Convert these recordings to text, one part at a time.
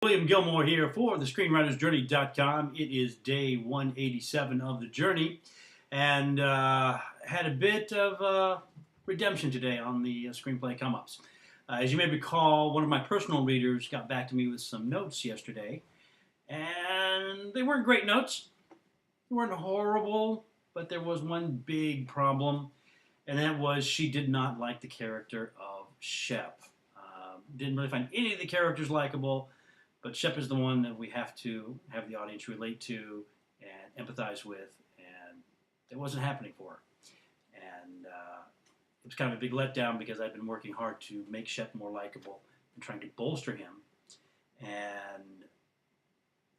William Gilmore here for the ScreenwritersJourney.com. It is day 187 of the journey, and had a bit of redemption today on the screenplay come-ups. As you may recall, one of my personal readers got back to me with some notes yesterday, and they weren't great notes. They weren't horrible, but there was one big problem, and that was she did not like the character of Shep. Didn't really find any of the characters likable. But Shep is the one that we have to have the audience relate to and empathize with, and it wasn't happening for her. And it was kind of a big letdown because I've been working hard to make Shep more likable and trying to bolster him. And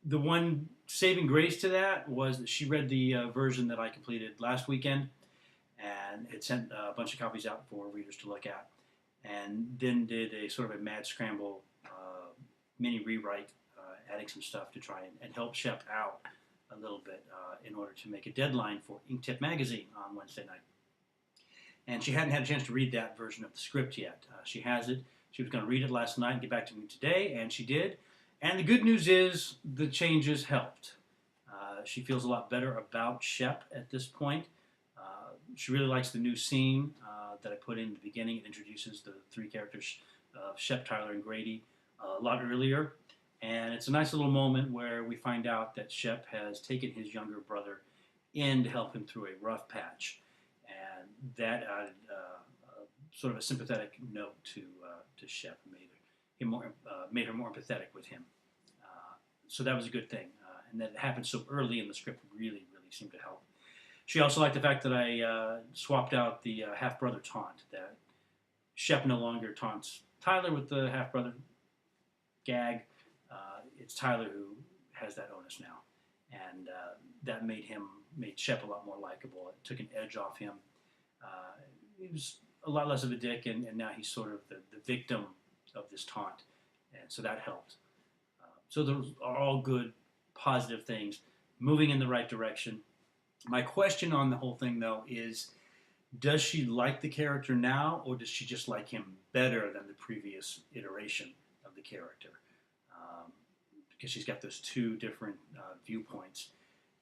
the one saving grace to that was that she read the version that I completed last weekend, and it sent a bunch of copies out for readers to look at, and then did a sort of a mad scramble mini rewrite, adding some stuff to try and help Shep out a little bit in order to make a deadline for Inktip magazine on Wednesday night. And she hadn't had a chance to read that version of the script yet. She has it. She was going to read it last night and get back to me today, and she did. And the good news is the changes helped. She feels a lot better about Shep at this point. She really likes the new scene that I put in the beginning. It introduces the three characters, Shep, Tyler, and Grady, a lot earlier, and it's a nice little moment where we find out that Shep has taken his younger brother in to help him through a rough patch, and that added sort of a sympathetic note to Shep, made her more empathetic with him. So that was a good thing, and that it happened so early in the script really seemed to help. She also liked the fact that I swapped out the half-brother taunt, that Shep no longer taunts Tyler with the half-brother gag. It's Tyler who has that onus now, and that made Shep a lot more likable. It took an edge off him. He was a lot less of a dick, and now he's sort of the victim of this taunt, and so that helped. So those are all good, positive things, moving in the right direction. My question on the whole thing, though, is does she like the character now, or does she just like him better than the previous iteration of the character? Because she's got those two different viewpoints.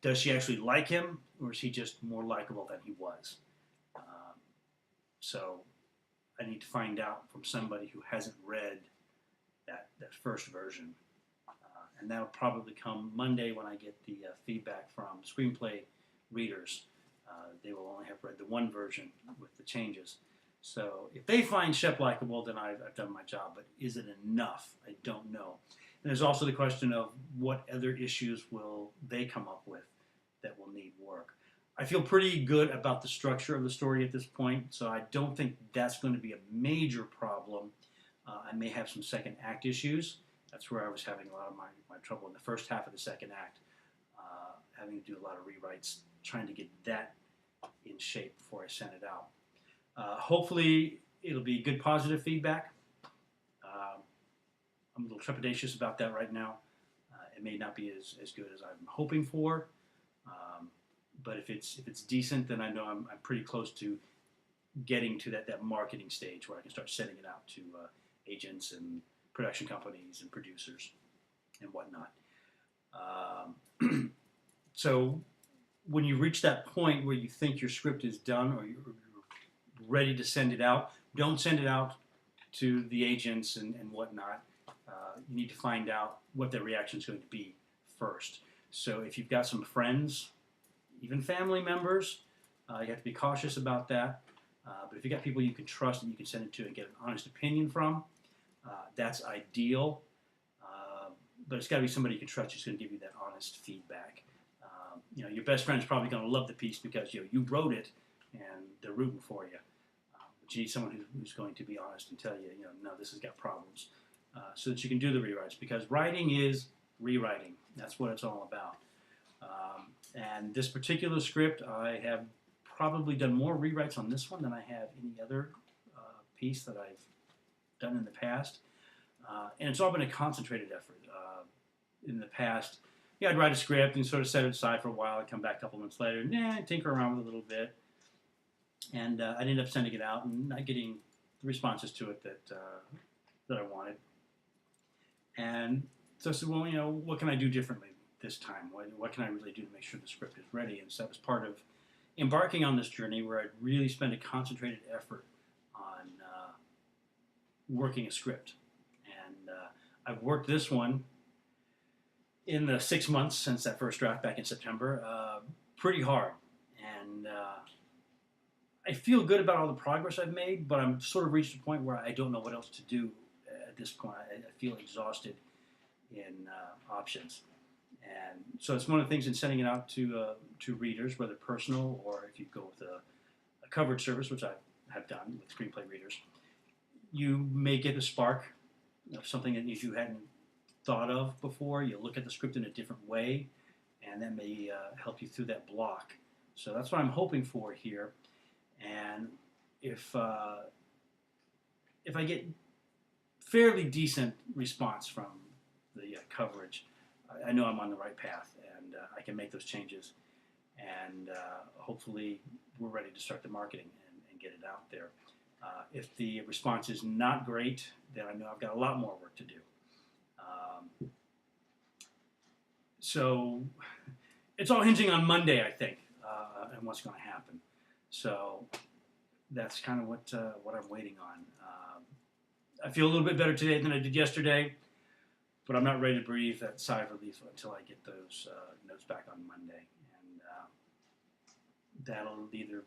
Does she actually like him, or is he just more likable than he was? So I need to find out from somebody who hasn't read that first version. And that'll probably come Monday when I get the feedback from screenplay readers. They will only have read the one version with the changes. So if they find Shep likable, then I've done my job. But is it enough? I don't know. And there's also the question of what other issues will they come up with that will need work. I feel pretty good about the structure of the story at this point, so I don't think that's going to be a major problem. I may have some second act issues. That's where I was having a lot of my trouble in the first half of the second act, having to do a lot of rewrites, trying to get that in shape before I send it out. Hopefully, it'll be good positive feedback. I'm a little trepidatious about that right now. It may not be as good as I'm hoping for, but if it's decent, then I know I'm pretty close to getting to that marketing stage where I can start sending it out to agents and production companies and producers and whatnot. So when you reach that point where you think your script is done or you're ready to send it out, don't send it out to the agents and whatnot. You need to find out what their reaction is going to be first. So if you've got some friends, even family members, you have to be cautious about that. But if you've got people you can trust and you can send it to and get an honest opinion from, that's ideal. But it's got to be somebody you can trust who's going to give you that honest feedback. Your best friend's probably going to love the piece because you wrote it and they're rooting for you. But you need someone who's going to be honest and tell you, no, this has got problems, so that you can do the rewrites. Because writing is rewriting. That's what it's all about. And this particular script, I have probably done more rewrites on this one than I have any other piece that I've done in the past. And it's all been a concentrated effort. In the past, I'd write a script and sort of set it aside for a while. I'd come back a couple months later and tinker around with it a little bit. And I'd end up sending it out and not getting the responses to it that I wanted. And So I said, well, what can I do differently this time? What can I really do to make sure the script is ready? And so that was part of embarking on this journey where I'd really spend a concentrated effort on working a script. And I've worked this one in the 6 months since that first draft back in September, pretty hard. And I feel good about all the progress I've made, but I'm sort of reached a point where I don't know what else to do at this point. I feel exhausted in options. And so it's one of the things in sending it out to readers, whether personal or if you go with a coverage service, which I have done with screenplay readers, you may get a spark of something that you hadn't thought of before. You look at the script in a different way, and that may help you through that block. So that's what I'm hoping for here. And if I get fairly decent response from the coverage, I know I'm on the right path, and I can make those changes. And hopefully we're ready to start the marketing and get it out there. If the response is not great, then I know I've got a lot more work to do. So it's all hinging on Monday, I think, and what's going to happen. So that's kind of what I'm waiting on. I feel a little bit better today than I did yesterday, but I'm not ready to breathe that sigh of relief until I get those notes back on Monday. And that'll either...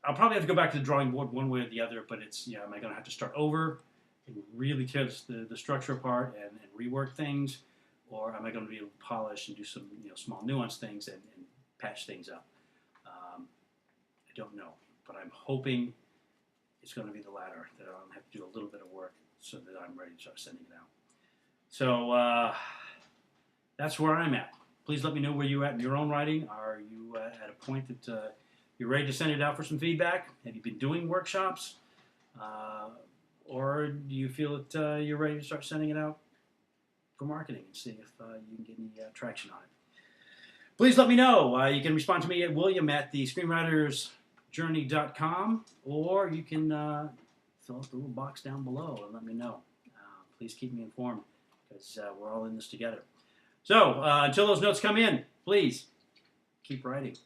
I'll probably have to go back to the drawing board one way or the other, but it's, am I going to have to start over and really tear the structure apart and rework things? Or am I going to be able to polish and do some small nuance things and patch things up? I don't know, but I'm hoping it's going to be the latter, that I'll have to do a little bit of work so that I'm ready to start sending it out. So that's where I'm at. Please let me know where you're at in your own writing. Are you at a point that you're ready to send it out for some feedback? Have you been doing workshops? Or do you feel that you're ready to start sending it out for marketing and see if you can get any traction on it? Please let me know. You can respond to me at William at the Screenwritersjourney.com, or you can fill out the little box down below and let me know. Please keep me informed, because we're all in this together. So until those notes come in, please keep writing.